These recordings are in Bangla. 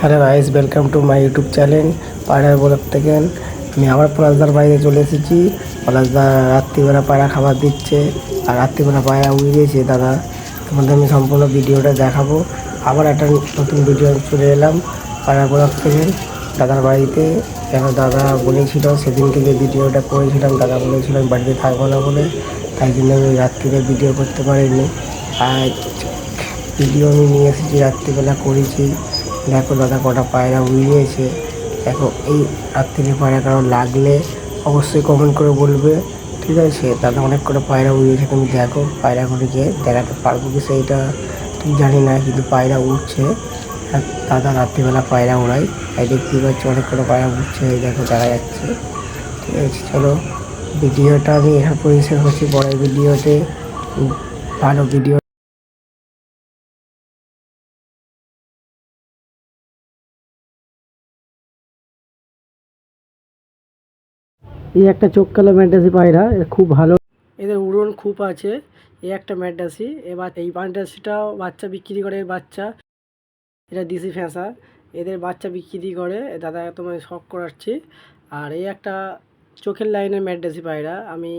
Hello guys, welcome to my YouTube channel পায়রার ব্লগ থেকে। আমি আবার পলাশদার বাইরে চলে এসেছি। পলাশদা রাত্রিবেলা পায়রা খাবার দিচ্ছে, আর রাত্রিবেলা পায়রা উড়িয়েছে দাদা। তোমাদের আমি সম্পূর্ণ ভিডিওটা দেখাবো। আবার একটা নতুন ভিডিও চলে এলাম পায়রা ব্লগ থেকে দাদার বাড়িতে। কেন দাদা বলেছিল, সেদিনকে যে ভিডিওটা করেছিলাম দাদা বলেছিল আমি বাড়িতে থাকবো না বলে, তাই জন্য আমি রাত্রিরে ভিডিও করতে পারিনি। আর ভিডিও আমি নিয়ে এসেছি, রাত্রিবেলা করেছি। দেখো দাদা কটা পায়রা উড়িয়েছে। দেখো এই রাত্রিরে পায়রা কারো লাগলে অবশ্যই কমেন্ট করে বলবে, ঠিক আছে? দাদা অনেক কটা পায়রা উড়িয়েছে, তুমি দেখো পায়রাগুলিকে দেখাতে পারবো কি সেইটা ঠিক জানি না, কিন্তু পায়রা উঠছে। আর দাদা রাত্রিবেলা পায়রা উড়াই, তাই দেখতেই পাচ্ছি অনেক কটা পায়রা উঠছে, এই দেখো দেখা যাচ্ছে। ঠিক আছে, চলো ভিডিওটা আমি এখানে পরিষ্কার করছি। পরের ভিডিওতে ভালো ভিডিও। এই একটা চোখ কালো ম্যাডাসি পায়রা, খুব ভালো, এদের উড়ন খুব আছে। এই একটা ম্যাডাসি, এবার এই ম্যাডাসিটাও বাচ্চা বিক্রি করে। বাচ্চা এটা দিশি ফ্যাঁসা, এদের বাচ্চা বিক্রি করে। দাদা তোমায় শখ করাচ্ছি। আর এই একটা চোখের লাইনের ম্যাডাসি পায়রা, আমি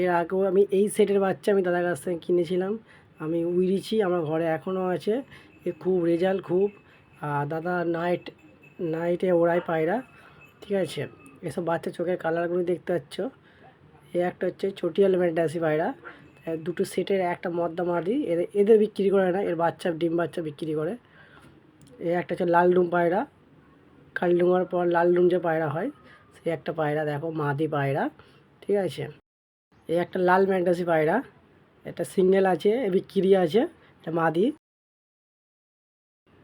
এর আগেও আমি এই সেটের বাচ্চা আমি দাদার কাছ থেকে কিনেছিলাম। আমি উড়িয়েছি, আমার ঘরে এখনও আছে। এ খুব রেজাল্ট খুব। আর দাদা নাইটে ওড়ায় পায়রা, ঠিক আছে? এসব বাচ্চা চোখের কালারগুলো দেখতে পাচ্ছ। এই একটা হচ্ছে চটিয়াল ম্যাডাসি পায়রা, দুটো সেটের একটা মদ্দা মাদি। এদের বিক্রি করে না, এর বাচ্চা ডিম বাচ্চা বিক্রি করে। এই একটা হচ্ছে লালডুম পায়রা, কালডুমার পর লালডুম যে পায়রা হয় সেই একটা পায়রা, দেখো মাদি পায়রা, ঠিক আছে? এই একটা লাল ম্যাডাসি পায়রা, একটা সিঙ্গেল আছে, বিক্রি আছে, এটা মাদি।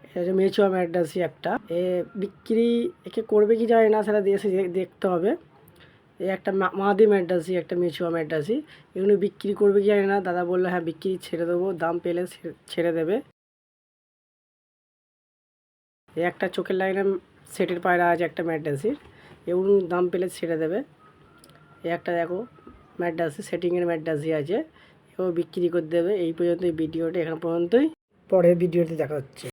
এটা হচ্ছে মেচুয়া ম্যাডাসি একটা, বিক্রি একে করবে কি জানি না, সেটা এসে দেখতে হবে। এই একটা মাদি ম্যাডাসি, একটা মেচুয়া ম্যাডাসি, এগুলো বিক্রি করবে কি জানি না। দাদা বললো হ্যাঁ বিক্রি ছেড়ে দেবো, দাম পেলে ছেড়ে দেবে। এই একটা চোখের লাইনের সেটের পায়রা আছে একটা ম্যাডাসির, এগুলো দাম পেলে ছেড়ে দেবে। এই একটা দেখো ম্যাডাসি, সেটিংয়ের ম্যাডাসি আছে, এও বিক্রি করে দেবে। এই পর্যন্ত এই ভিডিওটা এখানে পর্যন্তই, পরের ভিডিওতে দেখা হচ্ছে।